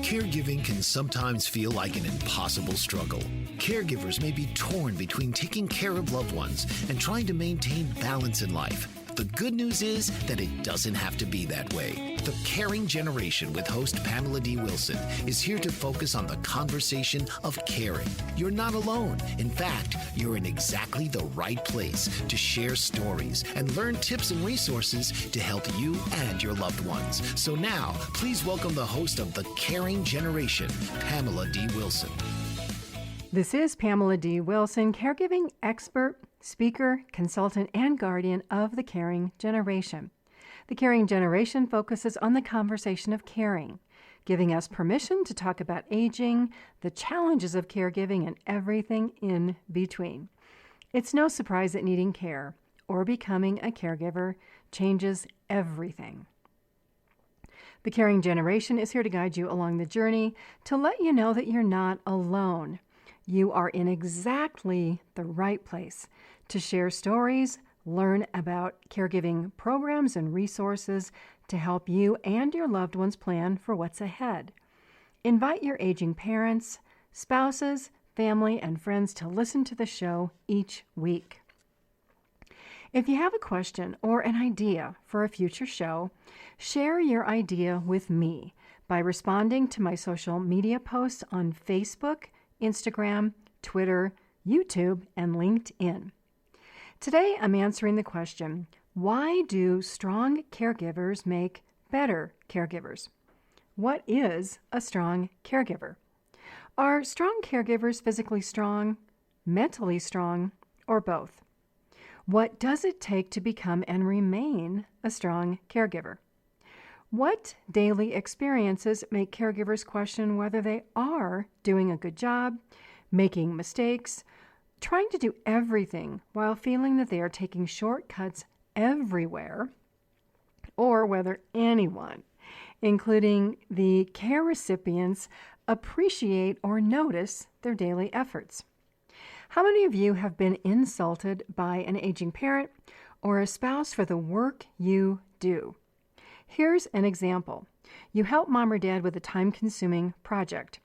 Caregiving can sometimes feel like an impossible struggle. Caregivers may be torn between taking care of loved ones and trying to maintain balance in life. The good news is that it doesn't have to be that way. The Caring Generation with host Pamela D Wilson is here to focus on the conversation of caring. You're not alone. In fact, you're in exactly the right place to share stories and learn tips and resources to help you and your loved ones. So now, please welcome the host of The Caring Generation, Pamela D Wilson. This is Pamela D Wilson, caregiving expert, speaker, consultant, and guardian of the Caring Generation. The Caring Generation focuses on the conversation of caring, giving us permission to talk about aging, the challenges of caregiving, and everything in between. It's no surprise that needing care or becoming a caregiver changes everything. The Caring Generation is here to guide you along the journey to let you know that you're not alone. You are in exactly the right place to share stories, learn about caregiving programs and resources to help you and your loved ones plan for what's ahead. Invite your aging parents, spouses, family, and friends to listen to the show each week. If you have a question or an idea for a future show, share your idea with me by responding to my social media posts on Facebook, Instagram, Twitter, YouTube, and LinkedIn. Today, I'm answering the question, why do strong caregivers make better caregivers? What is a strong caregiver? Are strong caregivers physically strong, mentally strong, or both? What does it take to become and remain a strong caregiver? What daily experiences make caregivers question whether they are doing a good job, making mistakes, trying to do everything while feeling that they are taking shortcuts everywhere, or whether anyone, including the care recipients, appreciate or notice their daily efforts? How many of you have been insulted by an aging parent or a spouse for the work you do? Here's an example. You help mom or dad with a time-consuming project.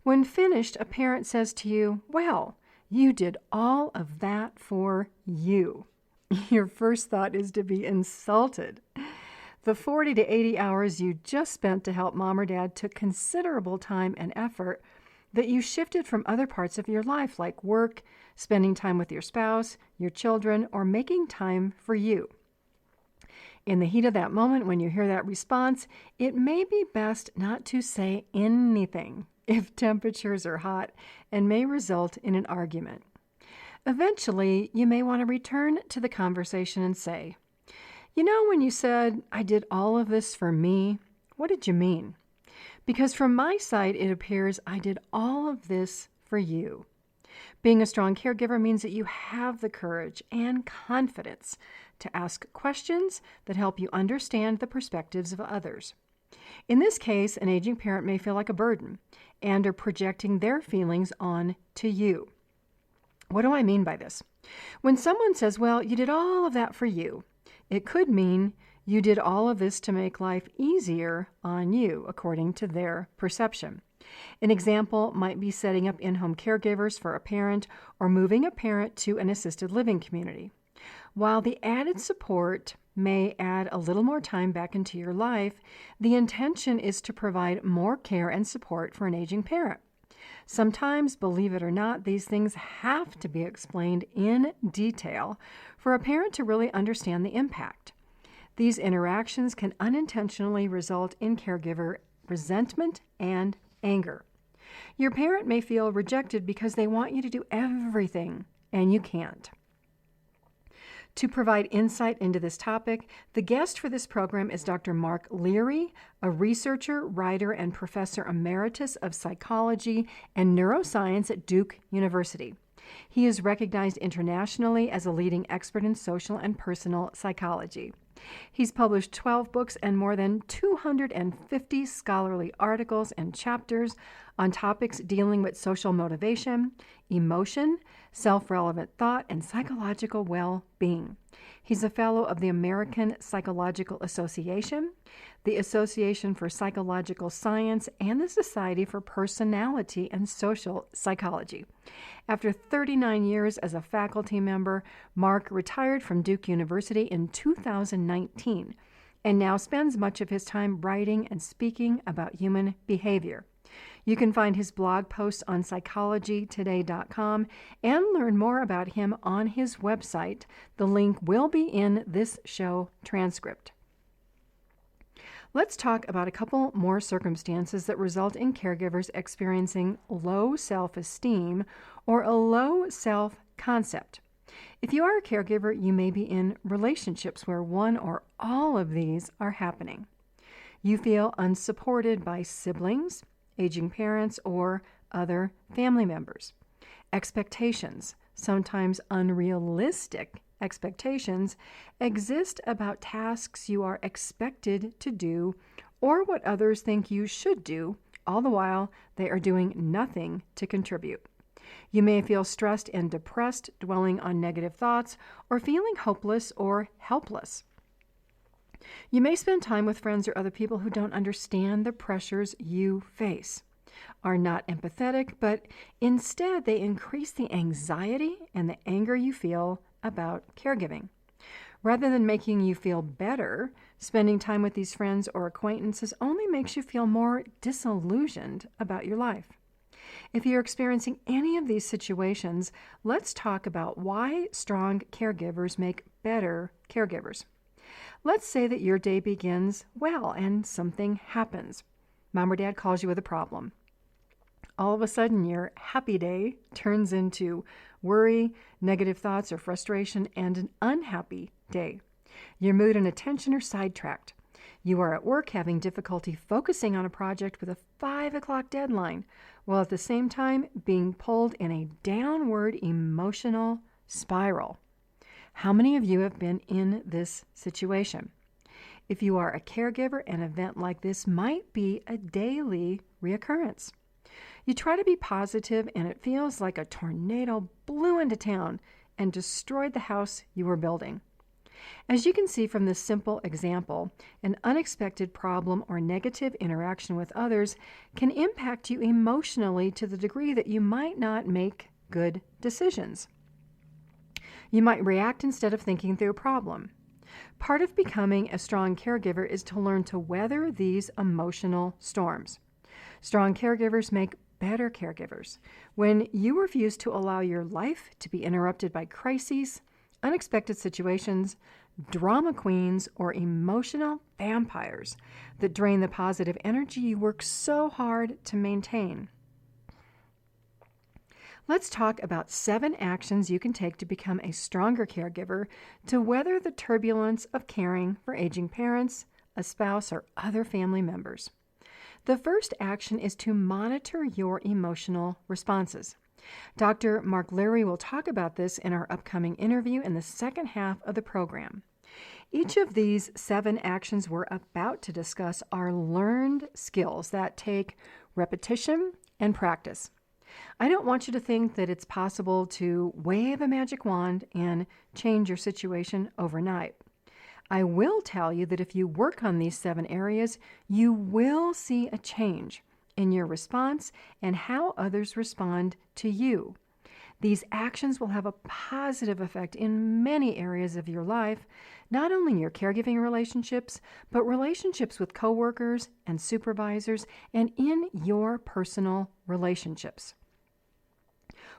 When finished, a parent says to you, "Well, you did all of that for you." Your first thought is to be insulted. The 40 to 80 hours you just spent to help mom or dad took considerable time and effort that you shifted from other parts of your life, like work, spending time with your spouse, your children, or making time for you. In the heat of that moment, when you hear that response, it may be best not to say anything if temperatures are hot and may result in an argument. Eventually, you may want to return to the conversation and say, "You know, when you said, 'I did all of this for me,' what did you mean? Because from my side, it appears I did all of this for you." Being a strong caregiver means that you have the courage and confidence to ask questions that help you understand the perspectives of others. In this case, an aging parent may feel like a burden and are projecting their feelings on to you. What do I mean by this? When someone says, "Well, you did all of that for you," it could mean you did all of this to make life easier on you, according to their perception. An example might be setting up in-home caregivers for a parent or moving a parent to an assisted living community. While the added support may add a little more time back into your life, the intention is to provide more care and support for an aging parent. Sometimes, believe it or not, these things have to be explained in detail for a parent to really understand the impact. These interactions can unintentionally result in caregiver resentment and anger. Your parent may feel rejected because they want you to do everything, and you can't. To provide insight into this topic, the guest for this program is Dr. Mark Leary, a researcher, writer, and professor emeritus of psychology and neuroscience at Duke University. He is recognized internationally as a leading expert in social and personal psychology. He's published 12 books and more than 250 scholarly articles and chapters on topics dealing with social motivation, emotion, self-relevant thought, and psychological well-being. He's a fellow of the American Psychological Association, the Association for Psychological Science, and the Society for Personality and Social Psychology. After 39 years as a faculty member, Mark retired from Duke University in 2019 and now spends much of his time writing and speaking about human behavior. You can find his blog posts on psychologytoday.com and learn more about him on his website. The link will be in this show transcript. Let's talk about a couple more circumstances that result in caregivers experiencing low self-esteem or a low self-concept. If you are a caregiver, you may be in relationships where one or all of these are happening. You feel unsupported by siblings, aging parents, or other family members. Expectations, sometimes unrealistic expectations, exist about tasks you are expected to do or what others think you should do, all the while they are doing nothing to contribute. You may feel stressed and depressed, dwelling on negative thoughts, or feeling hopeless or helpless. You may spend time with friends or other people who don't understand the pressures you face, are not empathetic, but instead they increase the anxiety and the anger you feel about caregiving. Rather than making you feel better, spending time with these friends or acquaintances only makes you feel more disillusioned about your life. If you're experiencing any of these situations, let's talk about why strong caregivers make better caregivers. Let's say that your day begins well and something happens. Mom or dad calls you with a problem. All of a sudden, your happy day turns into worry, negative thoughts, or frustration, and an unhappy day. Your mood and attention are sidetracked. You are at work having difficulty focusing on a project with a 5 o'clock deadline, while at the same time being pulled in a downward emotional spiral. How many of you have been in this situation? If you are a caregiver, an event like this might be a daily reoccurrence. You try to be positive, and it feels like a tornado blew into town and destroyed the house you were building. As you can see from this simple example, an unexpected problem or negative interaction with others can impact you emotionally to the degree that you might not make good decisions. You might react instead of thinking through a problem. Part of becoming a strong caregiver is to learn to weather these emotional storms. Strong caregivers make better caregivers. When you refuse to allow your life to be interrupted by crises, unexpected situations, drama queens, or emotional vampires that drain the positive energy you work so hard to maintain. Let's talk about 7 actions you can take to become a stronger caregiver to weather the turbulence of caring for aging parents, a spouse, or other family members. The first action is to monitor your emotional responses. Dr. Mark Leary will talk about this in our upcoming interview in the second half of the program. Each of these 7 actions we're about to discuss are learned skills that take repetition and practice. I don't want you to think that it's possible to wave a magic wand and change your situation overnight. I will tell you that if you work on these 7 areas, you will see a change in your response and how others respond to you. These actions will have a positive effect in many areas of your life, not only in your caregiving relationships, but relationships with coworkers and supervisors and in your personal relationships.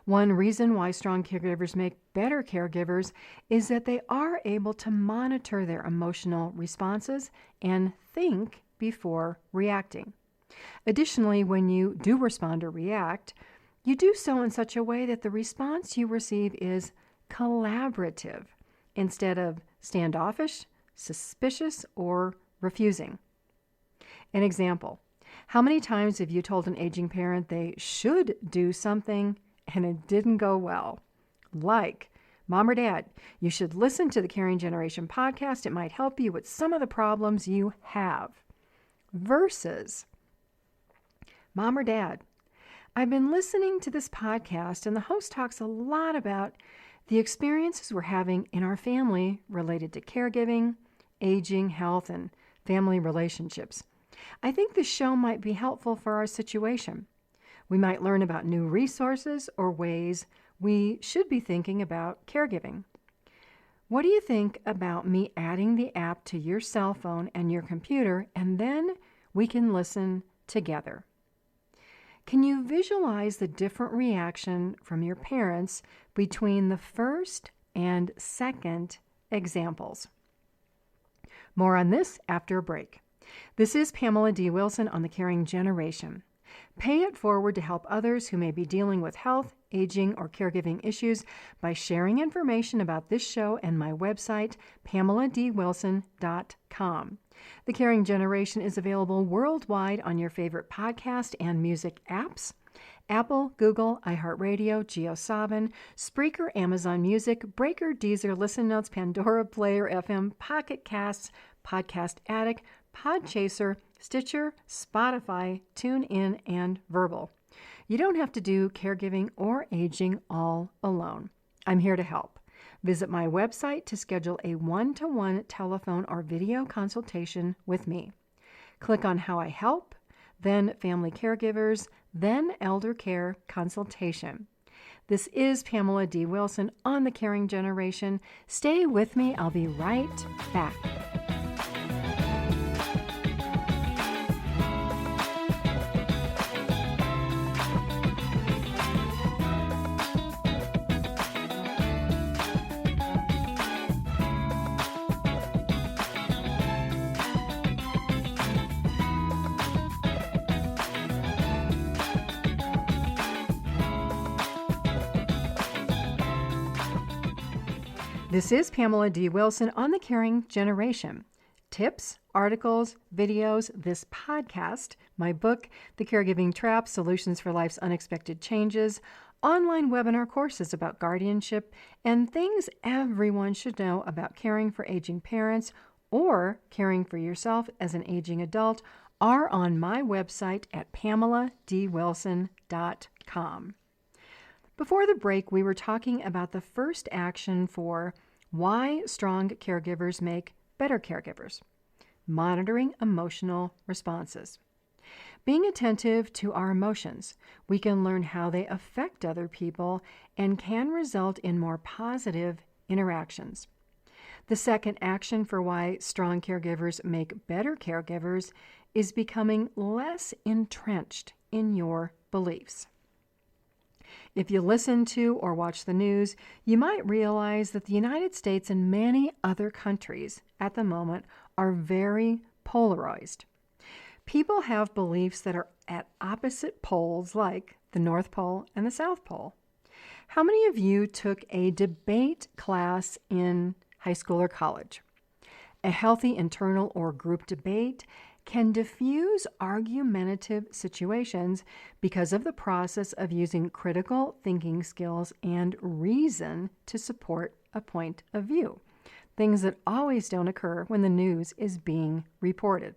One reason why strong caregivers make better caregivers is that they are able to monitor their emotional responses and think before reacting. Additionally, when you do respond or react, you do so in such a way that the response you receive is collaborative instead of standoffish, suspicious, or refusing. An example: how many times have you told an aging parent they should do something and it didn't go well? Like, Mom or Dad, you should listen to the Caring Generation podcast. It might help you with some of the problems you have. Versus, Mom or Dad, I've been listening to this podcast, and the host talks a lot about the experiences we're having in our family related to caregiving, aging, health, and family relationships. I think this show might be helpful for our situation. We might learn about new resources or ways we should be thinking about caregiving. What do you think about me adding the app to your cell phone and your computer, and then we can listen together? Can you visualize the different reaction from your parents between the first and second examples? More on this after a break. This is Pamela D Wilson on The Caring Generation. Pay it forward to help others who may be dealing with health, aging, or caregiving issues by sharing information about this show and my website, PamelaDWilson.com. The Caring Generation is available worldwide on your favorite podcast and music apps: Apple, Google, iHeartRadio, JioSaavn, Spreaker, Amazon Music, Breaker, Deezer, Listen Notes, Pandora, Player FM, Pocket Casts, Podcast Addict, Podchaser, Stitcher, Spotify, TuneIn, and Verbal. You don't have to do caregiving or aging all alone. I'm here to help. Visit my website to schedule a one-to-one telephone or video consultation with me. Click on How I Help, then Family Caregivers, then Elder Care Consultation. This is Pamela D. Wilson on The Caring Generation. Stay with me. I'll be right back. This is Pamela D. Wilson on The Caring Generation. Tips, articles, videos, this podcast, my book, The Caregiving Trap, Solutions for Life's Unexpected Changes, online webinar courses about guardianship, and things everyone should know about caring for aging parents or caring for yourself as an aging adult are on my website at PamelaDWilson.com. Before the break, we were talking about the first action for why strong caregivers make better caregivers: monitoring emotional responses. Being attentive to our emotions, we can learn how they affect other people and can result in more positive interactions. The second action for why strong caregivers make better caregivers is becoming less entrenched in your beliefs. If you listen to or watch the news, you might realize that the United States and many other countries at the moment are very polarized. People have beliefs that are at opposite poles, like the North Pole and the South Pole. How many of you took a debate class in high school or college? A healthy internal or group debate can diffuse argumentative situations because of the process of using critical thinking skills and reason to support a point of view, things that always don't occur when the news is being reported.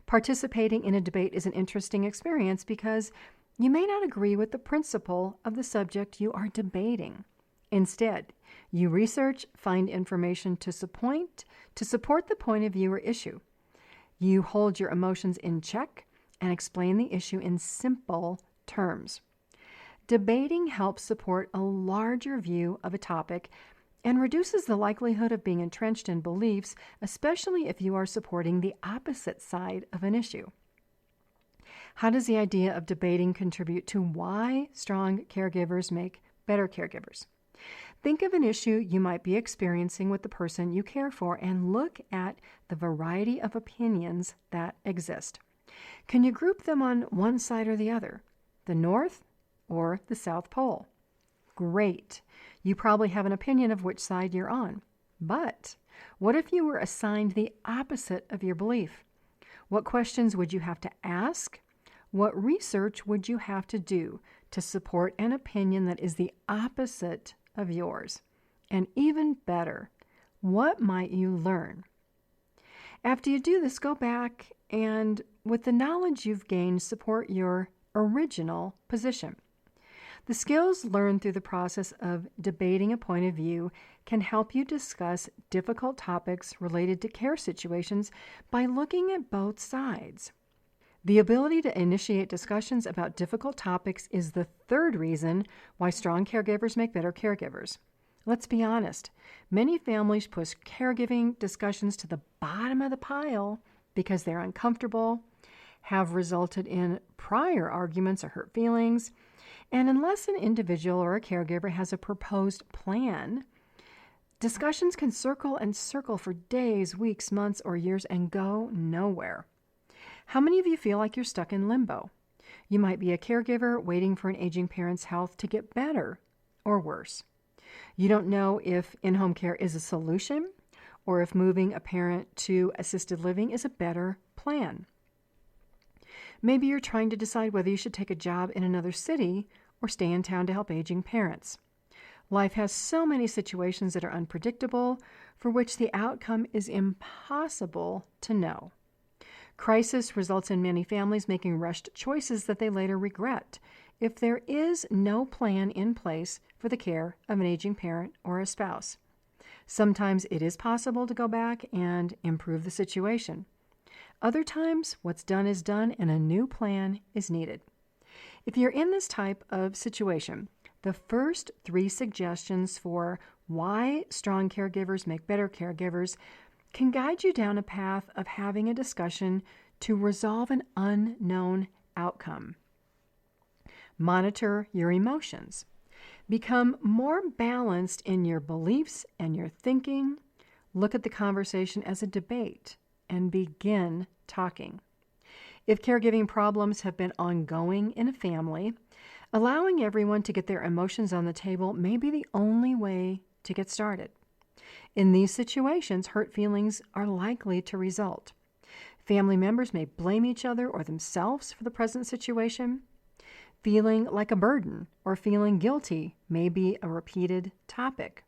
Participating in a debate is an interesting experience because you may not agree with the principle of the subject you are debating. Instead, you research, find information to support the point of view or issue. You hold your emotions in check and explain the issue in simple terms. Debating helps support a larger view of a topic and reduces the likelihood of being entrenched in beliefs, especially if you are supporting the opposite side of an issue. How does the idea of debating contribute to why strong caregivers make better caregivers? Think of an issue you might be experiencing with the person you care for and look at the variety of opinions that exist. Can you group them on one side or the other, the North or the South Pole? Great. You probably have an opinion of which side you're on. But what if you were assigned the opposite of your belief? What questions would you have to ask? What research would you have to do to support an opinion that is the opposite of yours? And even better, what might you learn? After you do this, go back and, with the knowledge you've gained, support your original position. The skills learned through the process of debating a point of view can help you discuss difficult topics related to care situations by looking at both sides. The ability to initiate discussions about difficult topics is the third reason why strong caregivers make better caregivers. Let's be honest, many families push caregiving discussions to the bottom of the pile because they're uncomfortable, have resulted in prior arguments or hurt feelings, and unless an individual or a caregiver has a proposed plan, discussions can circle and circle for days, weeks, months, or years and go nowhere. How many of you feel like you're stuck in limbo? You might be a caregiver waiting for an aging parent's health to get better or worse. You don't know if in-home care is a solution or if moving a parent to assisted living is a better plan. Maybe you're trying to decide whether you should take a job in another city or stay in town to help aging parents. Life has so many situations that are unpredictable, for which the outcome is impossible to know. Crisis results in many families making rushed choices that they later regret if there is no plan in place for the care of an aging parent or a spouse. Sometimes it is possible to go back and improve the situation. Other times, what's done is done and a new plan is needed. If you're in this type of situation, the first 3 suggestions for why strong caregivers make better caregivers can guide you down a path of having a discussion to resolve an unknown outcome. Monitor your emotions. Become more balanced in your beliefs and your thinking. Look at the conversation as a debate and begin talking. If caregiving problems have been ongoing in a family, allowing everyone to get their emotions on the table may be the only way to get started. In these situations, hurt feelings are likely to result. Family members may blame each other or themselves for the present situation. Feeling like a burden or feeling guilty may be a repeated topic.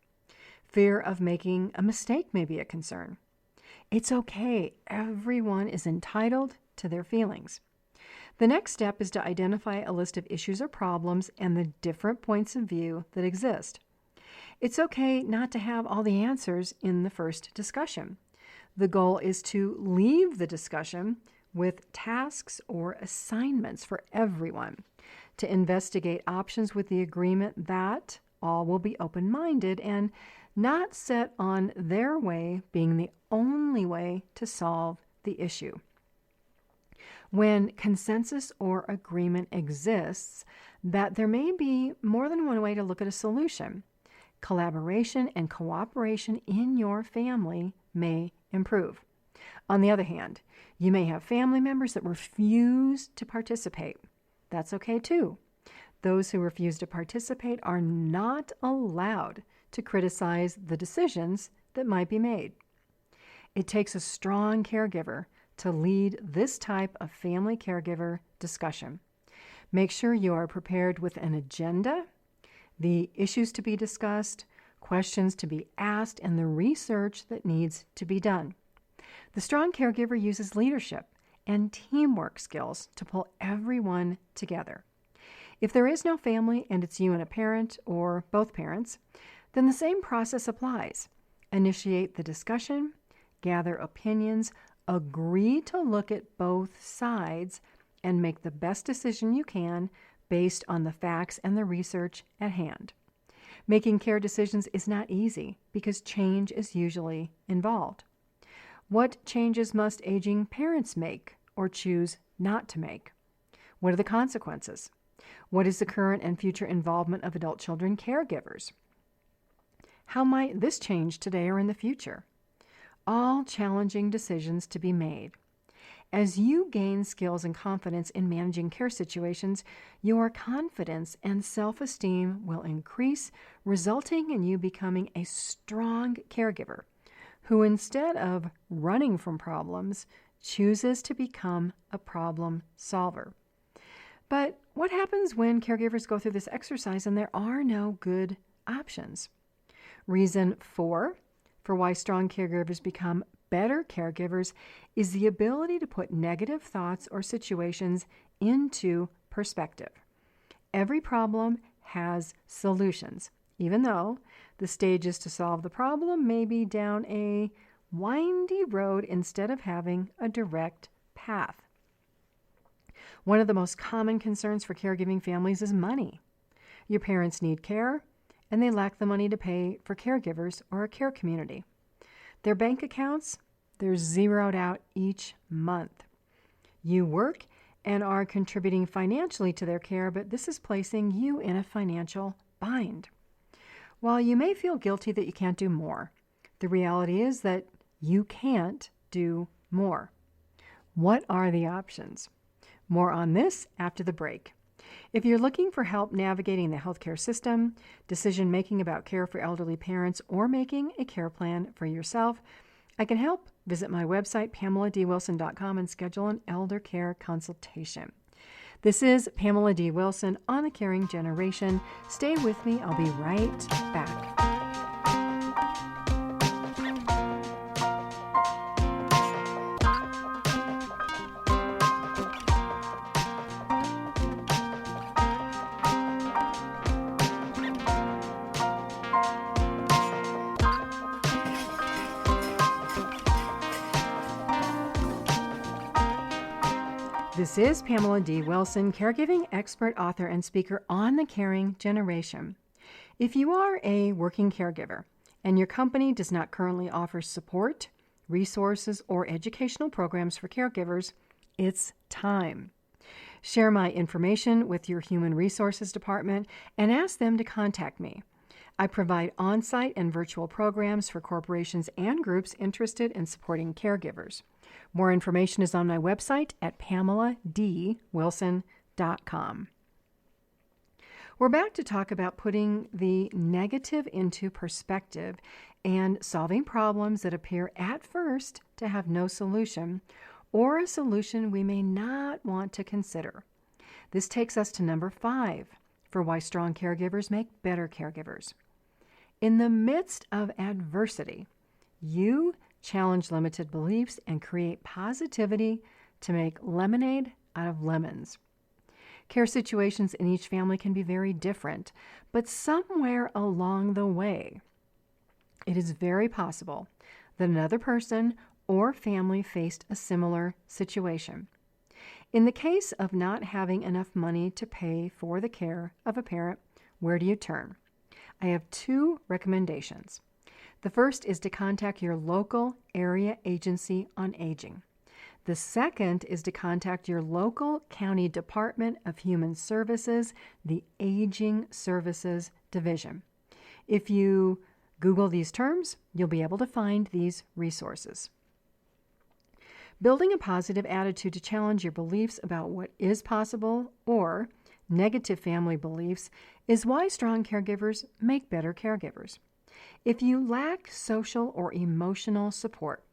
Fear of making a mistake may be a concern. It's okay. Everyone is entitled to their feelings. The next step is to identify a list of issues or problems and the different points of view that exist. It's okay not to have all the answers in the first discussion. The goal is to leave the discussion with tasks or assignments for everyone, to investigate options with the agreement that all will be open-minded and not set on their way being the only way to solve the issue. When consensus or agreement exists that there may be more than one way to look at a solution, collaboration and cooperation in your family may improve. On the other hand, you may have family members that refuse to participate. That's okay too. Those who refuse to participate are not allowed to criticize the decisions that might be made. It takes a strong caregiver to lead this type of family caregiver discussion. Make sure you are prepared with an agenda, the issues to be discussed, questions to be asked, and the research that needs to be done. The strong caregiver uses leadership and teamwork skills to pull everyone together. If there is no family and it's you and a parent or both parents, then the same process applies. Initiate the discussion, gather opinions, agree to look at both sides, and make the best decision you can based on the facts and the research at hand. Making care decisions is not easy because change is usually involved. What changes must aging parents make or choose not to make? What are the consequences? What is the current and future involvement of adult children caregivers? How might this change today or in the future? All challenging decisions to be made. As you gain skills and confidence in managing care situations, your confidence and self-esteem will increase, resulting in you becoming a strong caregiver who, instead of running from problems, chooses to become a problem solver. But what happens when caregivers go through this exercise and there are no good options? Reason 4 for why strong caregivers become better caregivers is the ability to put negative thoughts or situations into perspective. Every problem has solutions, even though the stages to solve the problem may be down a windy road instead of having a direct path. One of the most common concerns for caregiving families is money. Your parents need care, and they lack the money to pay for caregivers or a care community. Their bank accounts, they're zeroed out each month. You work and are contributing financially to their care, but this is placing you in a financial bind. While you may feel guilty that you can't do more, the reality is that you can't do more. What are the options? More on this after the break. If you're looking for help navigating the healthcare system, decision-making about care for elderly parents, or making a care plan for yourself, I can help. Visit my website, PamelaDWilson.com, and schedule an elder care consultation. This is Pamela D. Wilson on The Caring Generation. Stay with me. I'll be right back. This is Pamela D. Wilson, caregiving expert, author, and speaker on The Caring Generation. If you are a working caregiver and your company does not currently offer support, resources, or educational programs for caregivers, it's time. Share my information with your human resources department and ask them to contact me. I provide on-site and virtual programs for corporations and groups interested in supporting caregivers. More information is on my website at PamelaDWilson.com. We're back to talk about putting the negative into perspective and solving problems that appear at first to have no solution, or a solution we may not want to consider. This takes us to number 5 for why strong caregivers make better caregivers. In the midst of adversity, you challenge limited beliefs and create positivity to make lemonade out of lemons. Care situations in each family can be very different, but somewhere along the way, it is very possible that another person or family faced a similar situation. In the case of not having enough money to pay for the care of a parent, where do you turn? I have 2 recommendations. The first is to contact your local area agency on aging. The second is to contact your local county Department of Human Services, the Aging Services Division. If you Google these terms, you'll be able to find these resources. Building a positive attitude to challenge your beliefs about what is possible or negative family beliefs is why strong caregivers make better caregivers. If you lack social or emotional support,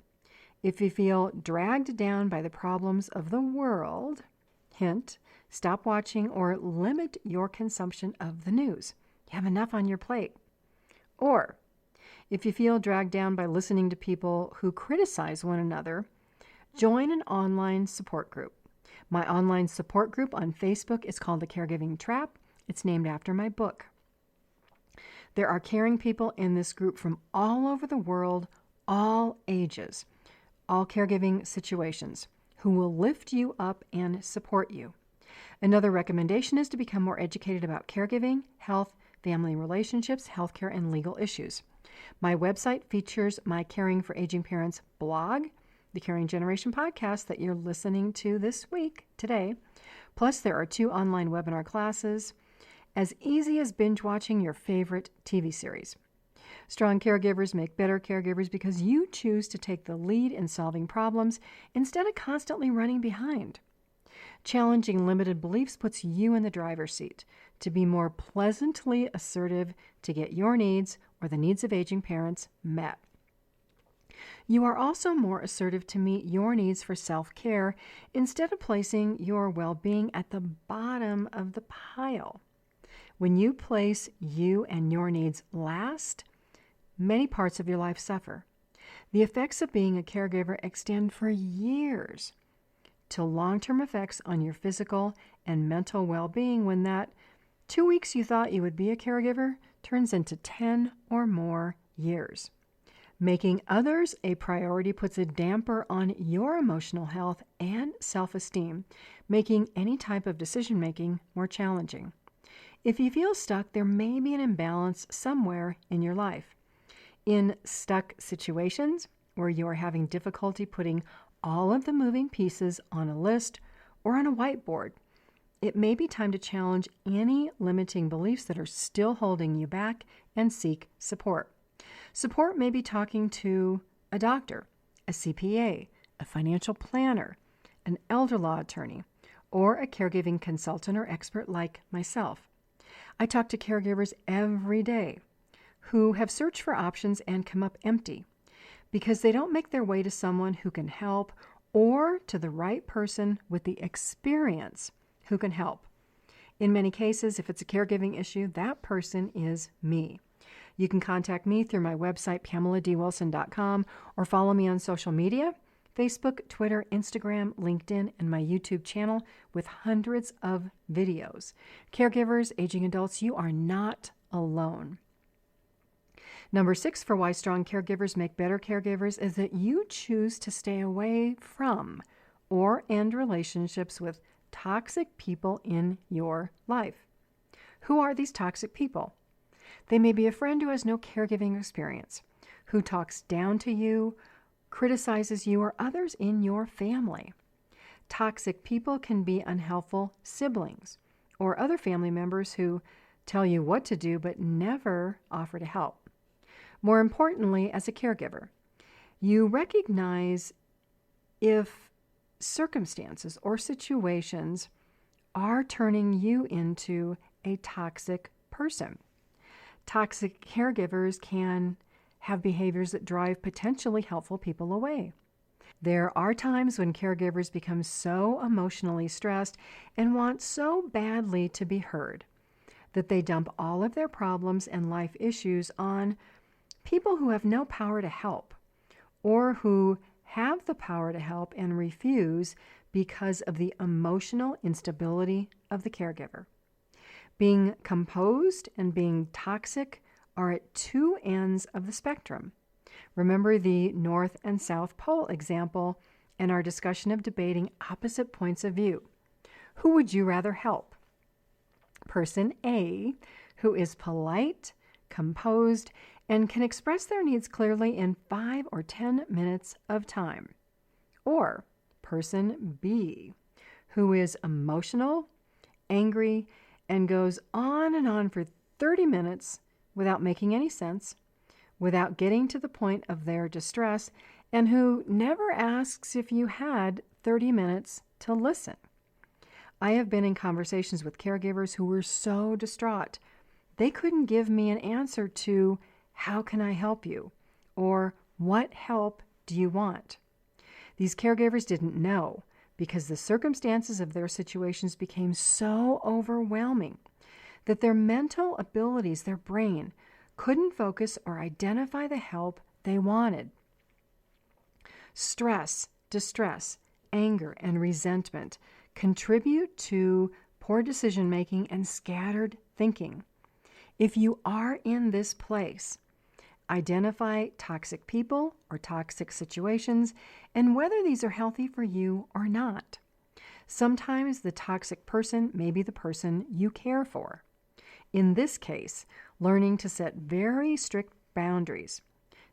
if you feel dragged down by the problems of the world, hint, stop watching or limit your consumption of the news. You have enough on your plate. Or if you feel dragged down by listening to people who criticize one another, join an online support group. My online support group on Facebook is called The Caregiving Trap. It's named after my book. There are caring people in this group from all over the world, all ages, all caregiving situations, who will lift you up and support you. Another recommendation is to become more educated about caregiving, health, family relationships, healthcare, and legal issues. My website features my Caring for Aging Parents blog, the Caring Generation podcast that you're listening to this week, today. Plus, there are 2 online webinar classes, as easy as binge watching your favorite TV series. Strong caregivers make better caregivers because you choose to take the lead in solving problems instead of constantly running behind. Challenging limited beliefs puts you in the driver's seat to be more pleasantly assertive to get your needs or the needs of aging parents met. You are also more assertive to meet your needs for self-care instead of placing your well-being at the bottom of the pile. When you place you and your needs last, many parts of your life suffer. The effects of being a caregiver extend for years. to long-term effects on your physical and mental well-being when that 2 weeks you thought you would be a caregiver turns into 10 or more years. Making others a priority puts a damper on your emotional health and self-esteem, making any type of decision-making more challenging. If you feel stuck, there may be an imbalance somewhere in your life. In stuck situations where you are having difficulty putting all of the moving pieces on a list or on a whiteboard, it may be time to challenge any limiting beliefs that are still holding you back and seek support. Support may be talking to a doctor, a CPA, a financial planner, an elder law attorney, or a caregiving consultant or expert like myself. I talk to caregivers every day who have searched for options and come up empty because they don't make their way to someone who can help or to the right person with the experience who can help. In many cases, if it's a caregiving issue, that person is me. You can contact me through my website, PamelaDWilson.com, or follow me on social media, Facebook, Twitter, Instagram, LinkedIn, and my YouTube channel with hundreds of videos. Caregivers, aging adults, you are not alone. Number 6 for why strong caregivers make better caregivers is that you choose to stay away from or end relationships with toxic people in your life. Who are these toxic people? They may be a friend who has no caregiving experience, who talks down to you, criticizes you, or others in your family. Toxic people can be unhelpful siblings or other family members who tell you what to do but never offer to help. More importantly, as a caregiver, you recognize if circumstances or situations are turning you into a toxic person. Toxic caregivers can have behaviors that drive potentially helpful people away. There are times when caregivers become so emotionally stressed and want so badly to be heard that they dump all of their problems and life issues on people who have no power to help or who have the power to help and refuse because of the emotional instability of the caregiver. Being composed and being toxic are at two ends of the spectrum. Remember the North and South Pole example in our discussion of debating opposite points of view. Who would you rather help? Person A, who is polite, composed, and can express their needs clearly in 5 or 10 minutes of time. Or person B, who is emotional, angry, and goes on and on for 30 minutes without making any sense, without getting to the point of their distress, and who never asks if you had 30 minutes to listen. I have been in conversations with caregivers who were so distraught, they couldn't give me an answer to, "How can I help you?" or "What help do you want?" These caregivers didn't know because the circumstances of their situations became so overwhelming that their mental abilities, their brain, couldn't focus or identify the help they wanted. Stress, distress, anger, and resentment contribute to poor decision-making and scattered thinking. If you are in this place, identify toxic people or toxic situations and whether these are healthy for you or not. Sometimes the toxic person may be the person you care for. In this case, learning to set very strict boundaries,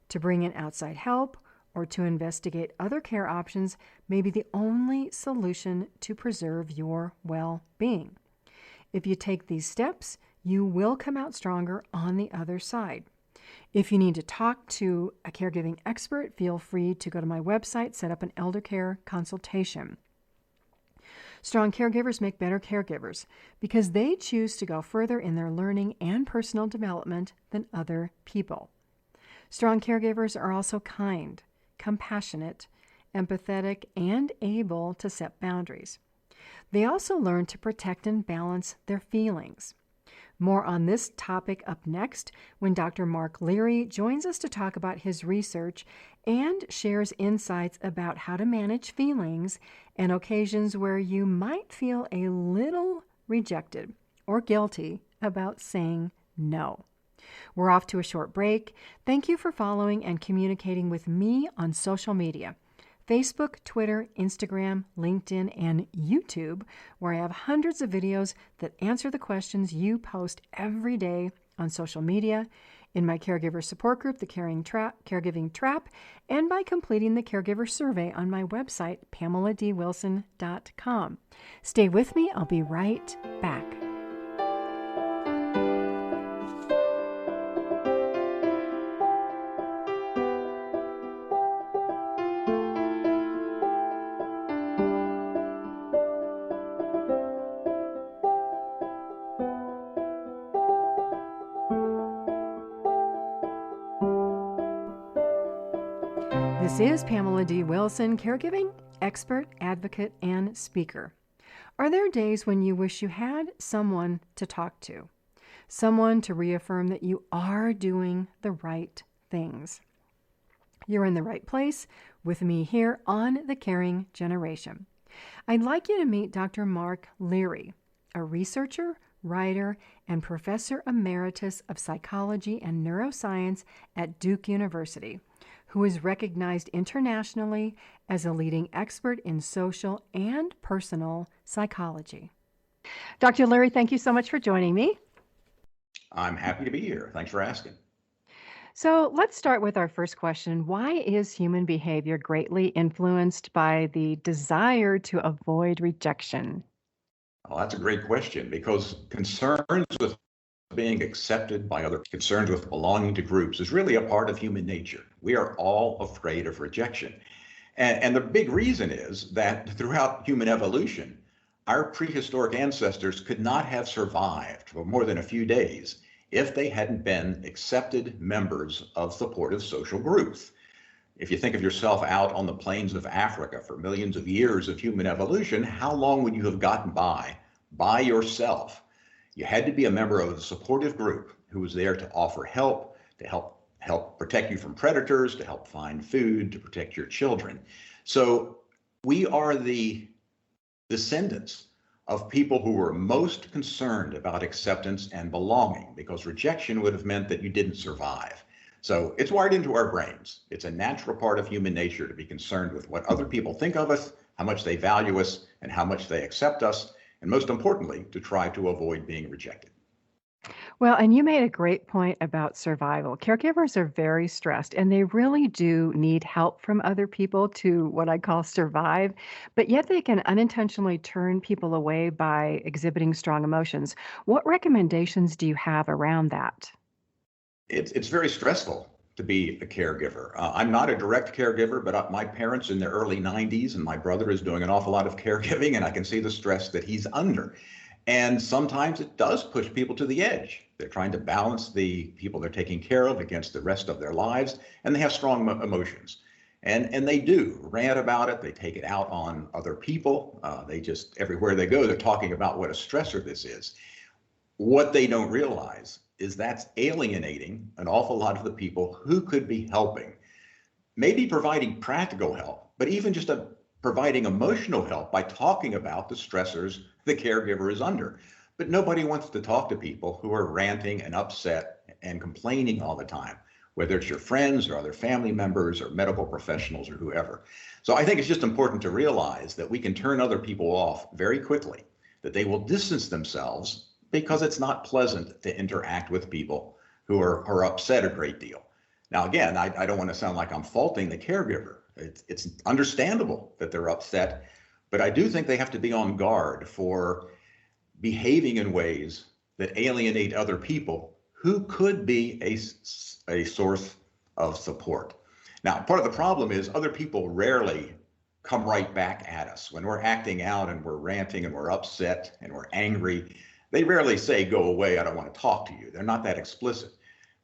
to bring in outside help, or to investigate other care options may be the only solution to preserve your well-being. If you take these steps, you will come out stronger on the other side. If you need to talk to a caregiving expert, feel free to go to my website, set up an elder care consultation. Strong caregivers make better caregivers because they choose to go further in their learning and personal development than other people. Strong caregivers are also kind, compassionate, empathetic, and able to set boundaries. They also learn to protect and balance their feelings. More on this topic up next when Dr. Mark Leary joins us to talk about his research and shares insights about how to manage feelings and occasions where you might feel a little rejected or guilty about saying no. We're off to a short break. Thank you for following and communicating with me on social media. Facebook, Twitter, Instagram, LinkedIn, and YouTube, where I have hundreds of videos that answer the questions you post every day on social media, in my caregiver support group, the Caregiving Trap, and by completing the caregiver survey on my website, PamelaDWilson.com. Stay with me. I'll be right back. This is Pamela D. Wilson, caregiving expert, advocate, and speaker. Are there days when you wish you had someone to talk to? Someone to reaffirm that you are doing the right things? You're in the right place with me here on The Caring Generation. I'd like you to meet Dr. Mark Leary, a researcher, writer, and professor emeritus of psychology and neuroscience at Duke University, who is recognized internationally as a leading expert in social and personal psychology. Dr. Leary, thank you so much for joining me. I'm happy to be here. Thanks for asking. So let's start with our first question. Why is human behavior greatly influenced by the desire to avoid rejection? Well, that's a great question, because concerns with being accepted by others, concerns with belonging to groups is really a part of human nature. We are all afraid of rejection. And the big reason is that throughout human evolution, our prehistoric ancestors could not have survived for more than a few days if they hadn't been accepted members of supportive social groups. If you think of yourself out on the plains of Africa for millions of years of human evolution, how long would you have gotten by yourself? You had to be a member of a supportive group who was there to offer help, to help protect you from predators, to help find food, to protect your children. So we are the descendants of people who were most concerned about acceptance and belonging, because rejection would have meant that you didn't survive. So it's wired into our brains. It's a natural part of human nature to be concerned with what other people think of us, how much they value us, and how much they accept us, and most importantly, to try to avoid being rejected. Well, and you made a great point about survival. Caregivers are very stressed and they really do need help from other people to what I call survive, but yet they can unintentionally turn people away by exhibiting strong emotions. What recommendations do you have around that? It's very stressful to be a caregiver. I'm not a direct caregiver, but my parents in their early 90s, and my brother is doing an awful lot of caregiving, and I can see the stress that he's under. And sometimes it does push people to the edge. They're trying to balance the people they're taking care of against the rest of their lives, and they have strong emotions. And they do rant about it. They take it out on other people. They just, everywhere they go, they're talking about what a stressor this is. What they don't realize is that's alienating an awful lot of the people who could be helping, maybe providing practical help, but even just providing emotional help by talking about the stressors the caregiver is under. But nobody wants to talk to people who are ranting and upset and complaining all the time, whether it's your friends or other family members or medical professionals or whoever. So I think it's just important to realize that we can turn other people off very quickly, that they will distance themselves because it's not pleasant to interact with people who are upset a great deal. Now, again, I don't want to sound like I'm faulting the caregiver. It's understandable that they're upset, but I do think they have to be on guard for behaving in ways that alienate other people who could be a source of support. Now, part of the problem is other people rarely come right back at us. When we're acting out and we're ranting and we're upset and we're angry, they rarely say, "Go away, I don't want to talk to you." They're not that explicit.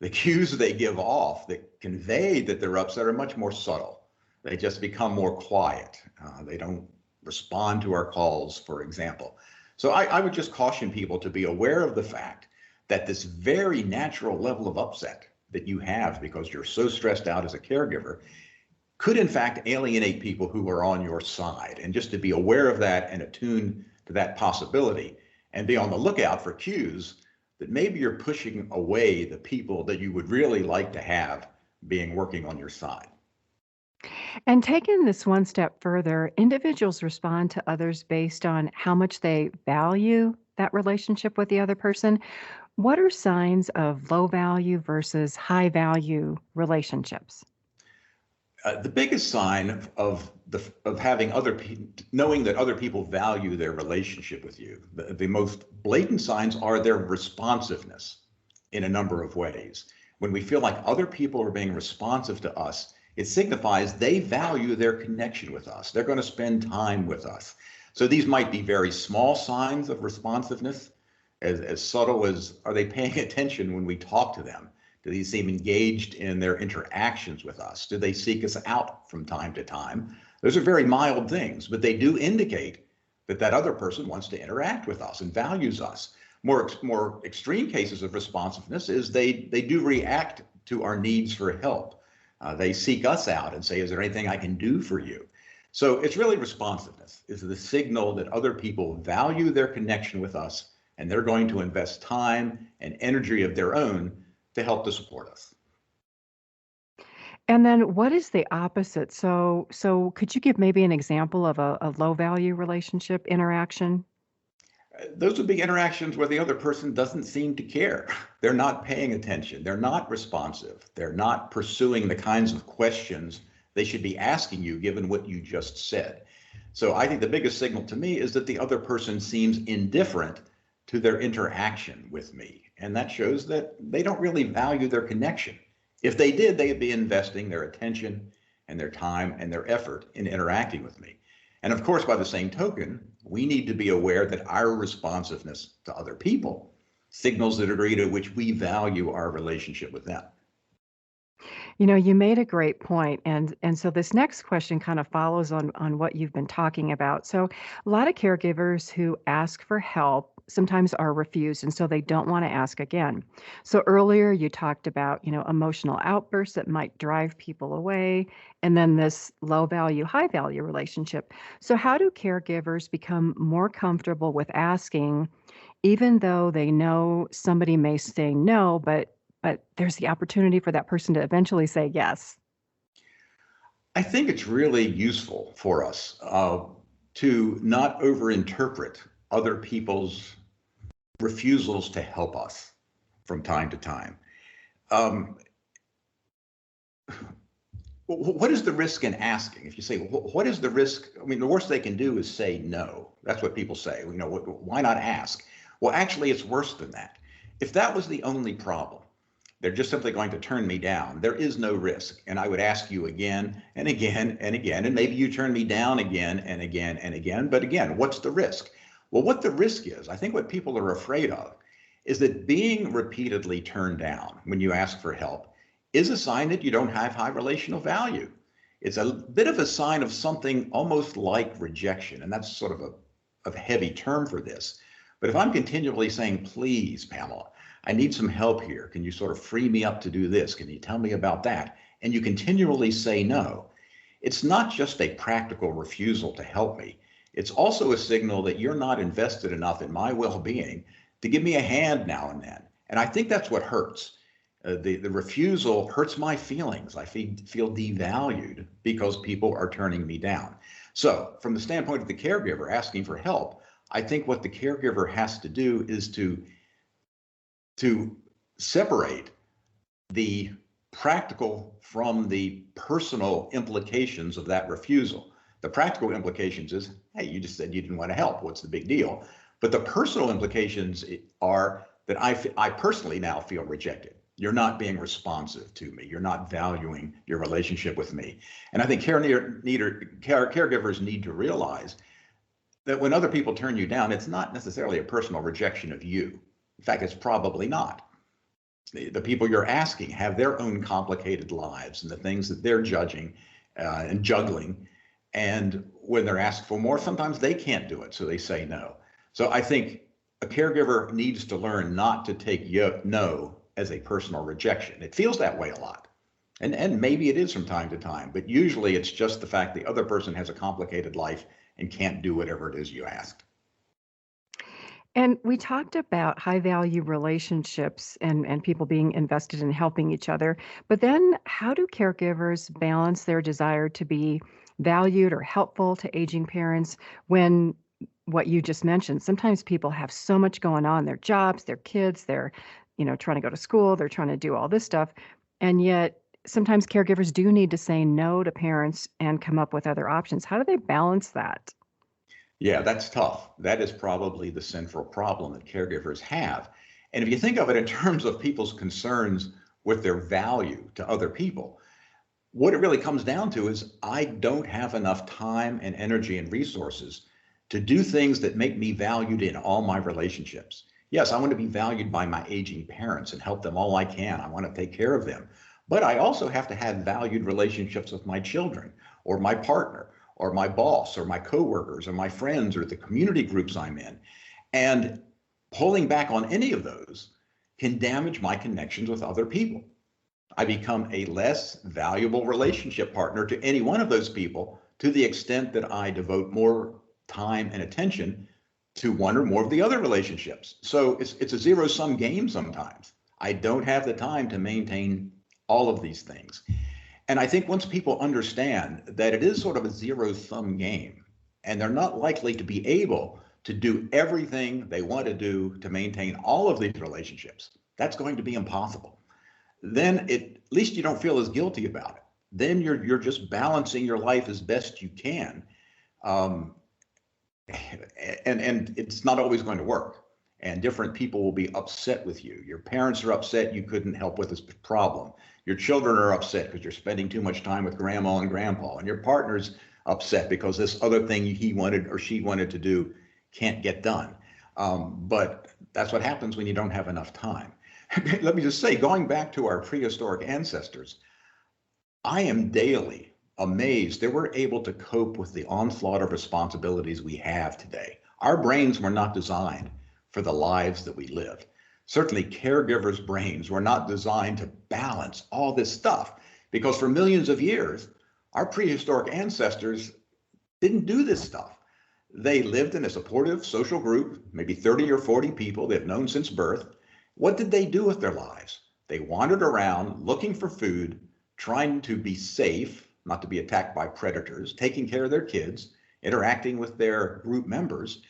The cues they give off that convey that they're upset are much more subtle. They just become more quiet. They don't respond to our calls, for example. So I would just caution people to be aware of the fact that this very natural level of upset that you have because you're so stressed out as a caregiver could in fact alienate people who are on your side. And just to be aware of that and attuned to that possibility and be on the lookout for cues that maybe you're pushing away the people that you would really like to have being working on your side. And taking this one step further, individuals respond to others based on how much they value that relationship with the other person. What are signs of low value versus high value relationships? The biggest sign of having other people, knowing that other people value their relationship with you, the most blatant signs are their responsiveness in a number of ways. When we feel like other people are being responsive to us, it signifies they value their connection with us. They're going to spend time with us. So these might be very small signs of responsiveness, as subtle as, are they paying attention when we talk to them? Do they seem engaged in their interactions with us? Do they seek us out from time to time? Those are very mild things, but they do indicate that that other person wants to interact with us and values us. More extreme cases of responsiveness is they do react to our needs for help. They seek us out and say, is there anything I can do for you? So it's really responsiveness is the signal that other people value their connection with us, and they're going to invest time and energy of their own to help to support us. And then what is the opposite? So could you give maybe an example of a low value relationship interaction? Those would be interactions where the other person doesn't seem to care. They're not paying attention. They're not responsive. They're not pursuing the kinds of questions they should be asking you given what you just said. So I think the biggest signal to me is that the other person seems indifferent to their interaction with me. And that shows that they don't really value their connection. If they did, they'd be investing their attention and their time and their effort in interacting with me. And of course, by the same token, we need to be aware that our responsiveness to other people signals the degree to which we value our relationship with them. You know, you made a great point, and so this next question kind of follows on what you've been talking about. So, a lot of caregivers who ask for help sometimes are refused, and so they don't want to ask again. So earlier you talked about, emotional outbursts that might drive people away, and then this low value, high value relationship. So how do caregivers become more comfortable with asking, even though they know somebody may say no, but there's the opportunity for that person to eventually say yes? I think it's really useful for us to not overinterpret other people's refusals to help us from time to time. What is the risk in asking? If you say, what is the risk? I mean, the worst they can do is say no. That's what people say. Why not ask? Well, actually, it's worse than that. If that was the only problem, they're just simply going to turn me down. There is no risk. And I would ask you again and again and again, and maybe you turn me down again and again and again. But again, what's the risk? Well, what the risk is, I think what people are afraid of is that being repeatedly turned down when you ask for help is a sign that you don't have high relational value. It's a bit of a sign of something almost like rejection. And that's sort of a heavy term for this. But if I'm continually saying, please, Pamela, I need some help here. Can you sort of free me up to do this? Can you tell me about that? And you continually say no. It's not just a practical refusal to help me. It's also a signal that you're not invested enough in my well-being to give me a hand now and then. And I think that's what hurts. The refusal hurts my feelings. I feel devalued because people are turning me down. So from the standpoint of the caregiver asking for help, I think what the caregiver has to do is to separate the practical from the personal implications of that refusal. The practical implications is, hey, you just said you didn't want to help. What's the big deal? But the personal implications are that I personally now feel rejected. You're not being responsive to me. You're not valuing your relationship with me. And I think caregivers need to realize that when other people turn you down, it's not necessarily a personal rejection of you. In fact, it's probably not. The people you're asking have their own complicated lives and the things that they're judging and juggling. And when they're asked for more, sometimes they can't do it, so they say no. So I think a caregiver needs to learn not to take no as a personal rejection. It feels that way a lot. And maybe it is from time to time, but usually it's just the fact the other person has a complicated life and can't do whatever it is you asked. And we talked about high value relationships and people being invested in helping each other. But then, how do caregivers balance their desire to be valued or helpful to aging parents when what you just mentioned? Sometimes people have so much going on, their jobs, their kids, they're, trying to go to school, they're trying to do all this stuff. And yet, sometimes caregivers do need to say no to parents and come up with other options. How do they balance that? Yeah, that's tough. That is probably the central problem that caregivers have. And if you think of it in terms of people's concerns with their value to other people, what it really comes down to is I don't have enough time and energy and resources to do things that make me valued in all my relationships. Yes, I want to be valued by my aging parents and help them all I can. I want to take care of them. But I also have to have valued relationships with my children or my partner or my boss or my coworkers or my friends or the community groups I'm in. And pulling back on any of those can damage my connections with other people. I become a less valuable relationship partner to any one of those people to the extent that I devote more time and attention to one or more of the other relationships. So it's a zero-sum game sometimes. I don't have the time to maintain all of these things. And I think once people understand that it is sort of a zero-sum game, and they're not likely to be able to do everything they want to do to maintain all of these relationships, that's going to be impossible. Then at least you don't feel as guilty about it. Then you're just balancing your life as best you can. Um, and it's not always going to work. And different people will be upset with you. Your parents are upset you couldn't help with this problem. Your children are upset because you're spending too much time with grandma and grandpa. And your partner's upset because this other thing he wanted or she wanted to do can't get done. But that's what happens when you don't have enough time. Let me just say, going back to our prehistoric ancestors, I am daily amazed that we're able to cope with the onslaught of responsibilities we have today. Our brains were not designed for the lives that we live. Certainly caregivers' brains were not designed to balance all this stuff because for millions of years, our prehistoric ancestors didn't do this stuff. They lived in a supportive social group, maybe 30 or 40 people they've known since birth. What did they do with their lives? They wandered around looking for food, trying to be safe, not to be attacked by predators, taking care of their kids, interacting with their group members.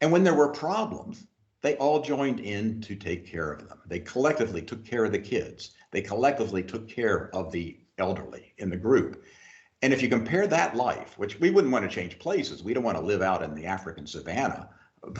And when there were problems, they all joined in to take care of them. They collectively took care of the kids. They collectively took care of the elderly in the group. And if you compare that life, which we wouldn't want to change places, we don't want to live out in the African savannah,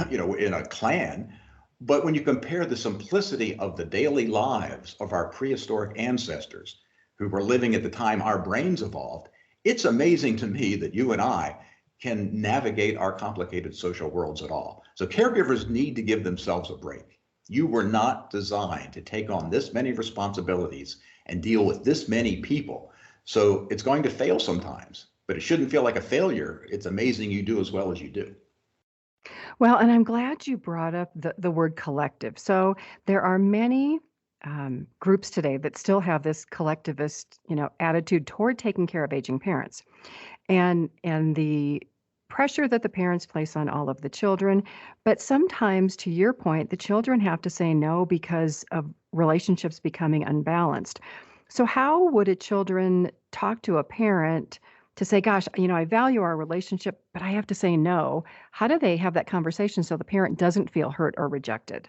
in a clan. But when you compare the simplicity of the daily lives of our prehistoric ancestors who were living at the time our brains evolved, it's amazing to me that you and I can navigate our complicated social worlds at all. So caregivers need to give themselves a break. You were not designed to take on this many responsibilities and deal with this many people. So it's going to fail sometimes, but it shouldn't feel like a failure. It's amazing you do as well as you do. Well, and I'm glad you brought up the word collective. So there are many groups today that still have this collectivist, attitude toward taking care of aging parents, and the pressure that the parents place on all of the children. But sometimes, to your point, the children have to say no because of relationships becoming unbalanced. So how would a children talk to a parent to say, gosh, I value our relationship, but I have to say no? How do they have that conversation so the parent doesn't feel hurt or rejected?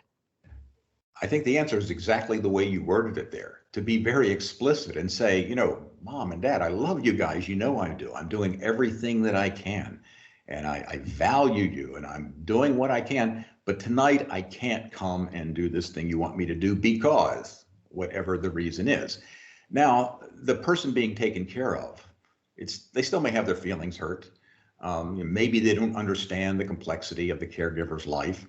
I think the answer is exactly the way you worded it there, to be very explicit and say, Mom and Dad, I love you guys. I do. I'm doing everything that I can. And I value you and I'm doing what I can. But tonight I can't come and do this thing you want me to do because whatever the reason is. Now, the person being taken care of, they still may have their feelings hurt. Maybe they don't understand the complexity of the caregiver's life.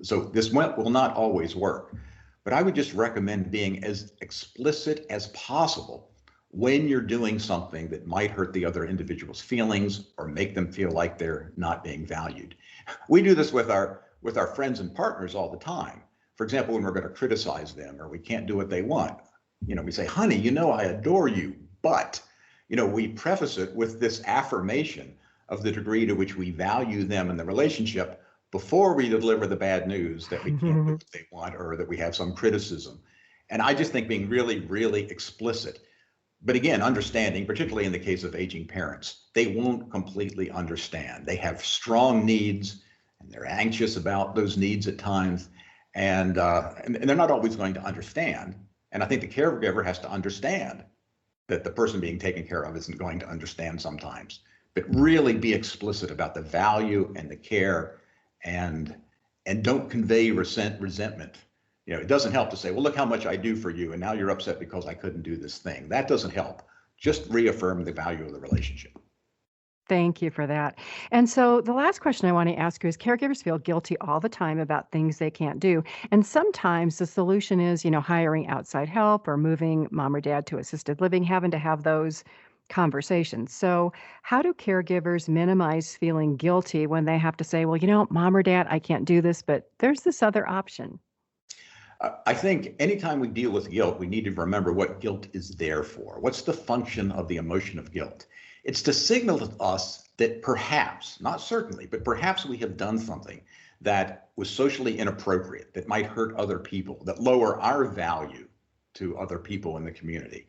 So this will not always work, but I would just recommend being as explicit as possible when you're doing something that might hurt the other individual's feelings or make them feel like they're not being valued. We do this with our friends and partners all the time. For example, when we're going to criticize them or we can't do what they want, We say, honey, I adore you, but, we preface it with this affirmation of the degree to which we value them in the relationship before we deliver the bad news that we can't do what they want or that we have some criticism. And I just think being really, really explicit, but again, understanding, particularly in the case of aging parents, they won't completely understand. They have strong needs and they're anxious about those needs at times. And they're not always going to understand. And I think the caregiver has to understand that the person being taken care of isn't going to understand sometimes, but really be explicit about the value and the care, and don't convey resentment. It doesn't help to say, well, look how much I do for you, and now you're upset because I couldn't do this thing. That doesn't help. Just reaffirm the value of the relationship. Thank you for that. And so the last question I want to ask you is caregivers feel guilty all the time about things they can't do. And sometimes the solution is, hiring outside help or moving mom or dad to assisted living, having to have those conversations. So how do caregivers minimize feeling guilty when they have to say, well, mom or dad, I can't do this, but there's this other option? I think anytime we deal with guilt, we need to remember what guilt is there for. What's the function of the emotion of guilt? It's to signal to us that perhaps, not certainly, but perhaps we have done something that was socially inappropriate, that might hurt other people, that lower our value to other people in the community.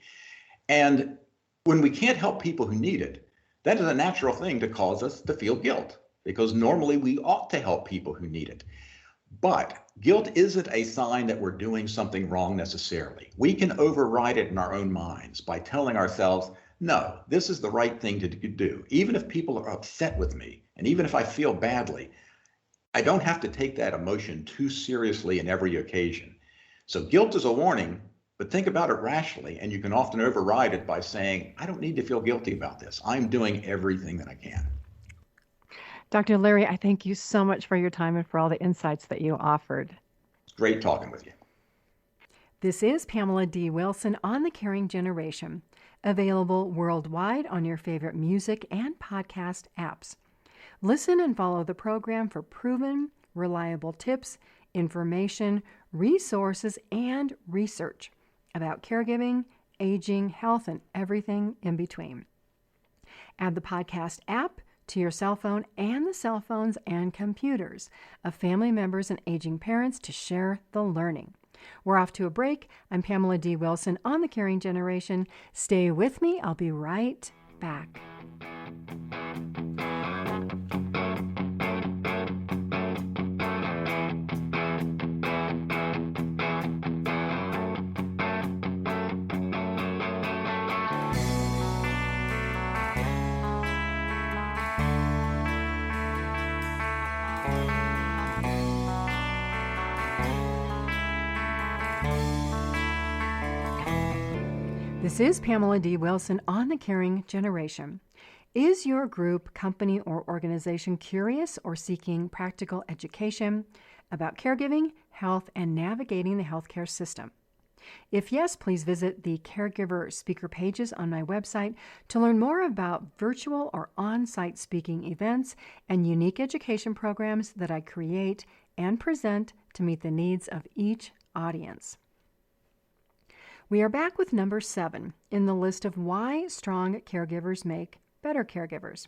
And when we can't help people who need it, that is a natural thing to cause us to feel guilt, because normally we ought to help people who need it. But guilt isn't a sign that we're doing something wrong necessarily. We can override it in our own minds by telling ourselves, no, this is the right thing to do. Even if people are upset with me, and even if I feel badly, I don't have to take that emotion too seriously in every occasion. So guilt is a warning, but think about it rationally, and you can often override it by saying, I don't need to feel guilty about this. I'm doing everything that I can. Dr. Leary, I thank you so much for your time and for all the insights that you offered. It's great talking with you. This is Pamela D. Wilson on The Caring Generation, available worldwide on your favorite music and podcast apps. Listen and follow the program for proven, reliable tips, information, resources, and research about caregiving, aging, health, and everything in between. Add the podcast app to your cell phone and the cell phones and computers of family members and aging parents to share the learning. We're off to a break. I'm Pamela D. Wilson on The Caring Generation. Stay with me. I'll be right back. This is Pamela D. Wilson on The Caring Generation. Is your group, company, or organization curious or seeking practical education about caregiving, health, and navigating the healthcare system? If yes, please visit the Caregiver speaker pages on my website to learn more about virtual or on-site speaking events and unique education programs that I create and present to meet the needs of each audience. We are back with number 7 in the list of why strong caregivers make better caregivers.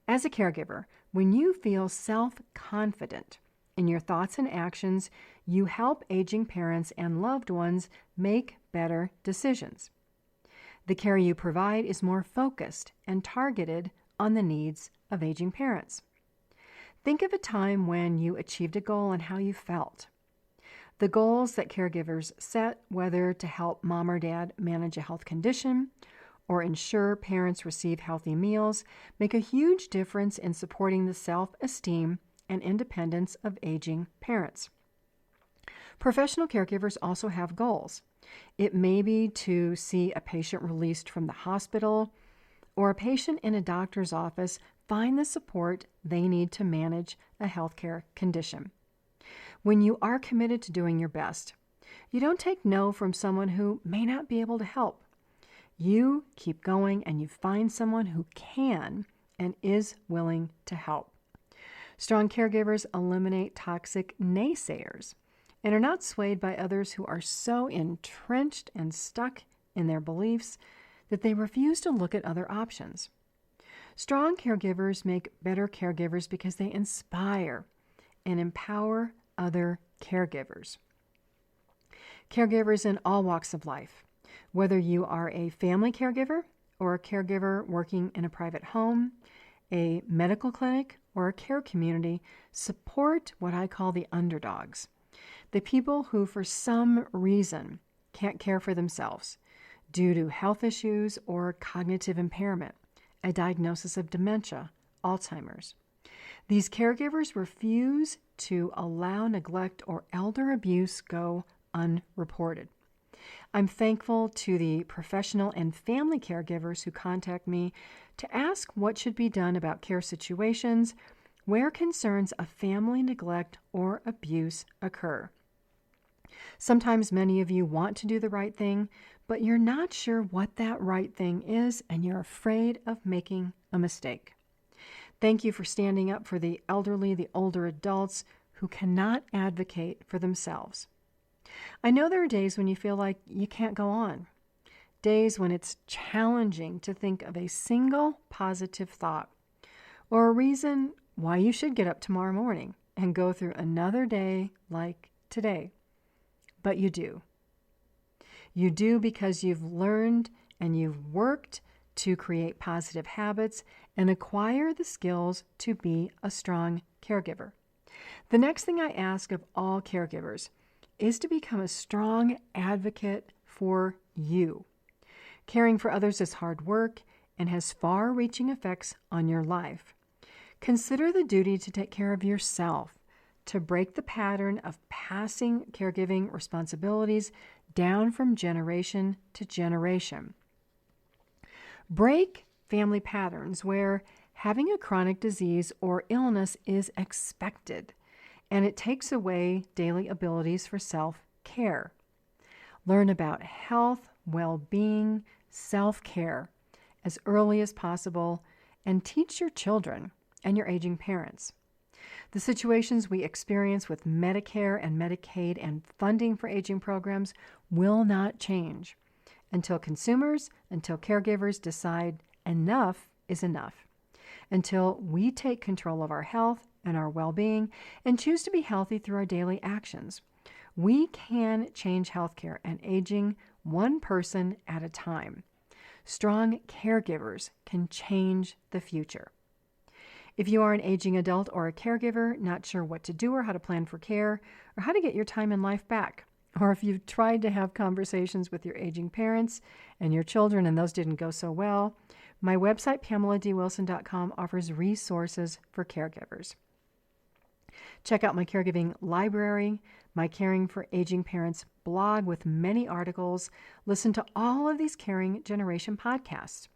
As a caregiver, when you feel self-confident in your thoughts and actions, you help aging parents and loved ones make better decisions. The care you provide is more focused and targeted on the needs of aging parents. Think of a time when you achieved a goal and how you felt. The goals that caregivers set, whether to help mom or dad manage a health condition or ensure parents receive healthy meals, make a huge difference in supporting the self-esteem and independence of aging parents. Professional caregivers also have goals. It may be to see a patient released from the hospital or a patient in a doctor's office find the support they need to manage a healthcare condition. When you are committed to doing your best, you don't take no from someone who may not be able to help. You keep going and you find someone who can and is willing to help. Strong caregivers eliminate toxic naysayers and are not swayed by others who are so entrenched and stuck in their beliefs that they refuse to look at other options. Strong caregivers make better caregivers because they inspire and empower other caregivers. Caregivers in all walks of life, whether you are a family caregiver or a caregiver working in a private home, a medical clinic, or a care community, support what I call the underdogs, the people who for some reason can't care for themselves due to health issues or cognitive impairment, a diagnosis of dementia, Alzheimer's. These caregivers refuse to allow neglect or elder abuse go unreported. I'm thankful to the professional and family caregivers who contact me to ask what should be done about care situations where concerns of family neglect or abuse occur. Sometimes many of you want to do the right thing, but you're not sure what that right thing is, and you're afraid of making a mistake. Thank you for standing up for the elderly, the older adults who cannot advocate for themselves. I know there are days when you feel like you can't go on, days when it's challenging to think of a single positive thought or a reason why you should get up tomorrow morning and go through another day like today. But you do. You do because you've learned and you've worked to create positive habits and acquire the skills to be a strong caregiver. The next thing I ask of all caregivers is to become a strong advocate for you. Caring for others is hard work and has far-reaching effects on your life. Consider the duty to take care of yourself, to break the pattern of passing caregiving responsibilities down from generation to generation. Break family patterns where having a chronic disease or illness is expected, and it takes away daily abilities for self-care. Learn about health, well-being, self-care as early as possible, and teach your children and your aging parents. The situations we experience with Medicare and Medicaid and funding for aging programs will not change until caregivers decide enough is enough, until we take control of our health and our well-being and choose to be healthy through our daily actions. We can change healthcare and aging one person at a time. Strong caregivers can change the future. If you are an aging adult or a caregiver, not sure what to do or how to plan for care, or how to get your time in life back, or if you've tried to have conversations with your aging parents and your children and those didn't go so well, my website, PamelaDWilson.com, offers resources for caregivers. Check out my caregiving library, my Caring for Aging Parents blog with many articles. Listen to all of these Caring Generation podcasts.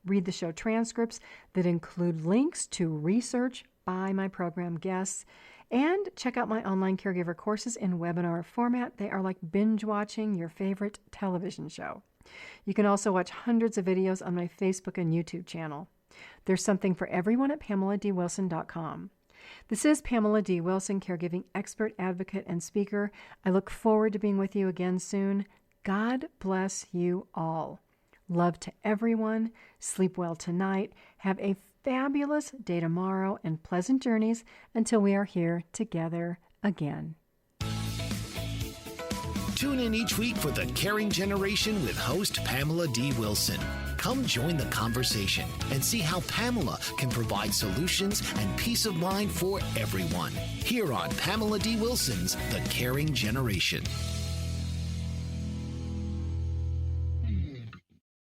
Read the show transcripts that include links to research by my program guests, and check out my online caregiver courses in webinar format. They are like binge watching your favorite television show. You can also watch hundreds of videos on my Facebook and YouTube channel. There's something for everyone at PamelaDWilson.com. This is Pamela D. Wilson, caregiving expert, advocate, and speaker. I look forward to being with you again soon. God bless you all. Love to everyone. Sleep well tonight. Have a fabulous day tomorrow and pleasant journeys until we are here together again. Tune in each week for The Caring Generation with host Pamela D. Wilson. Come join the conversation and see how Pamela can provide solutions and peace of mind for everyone. Here on Pamela D. Wilson's The Caring Generation.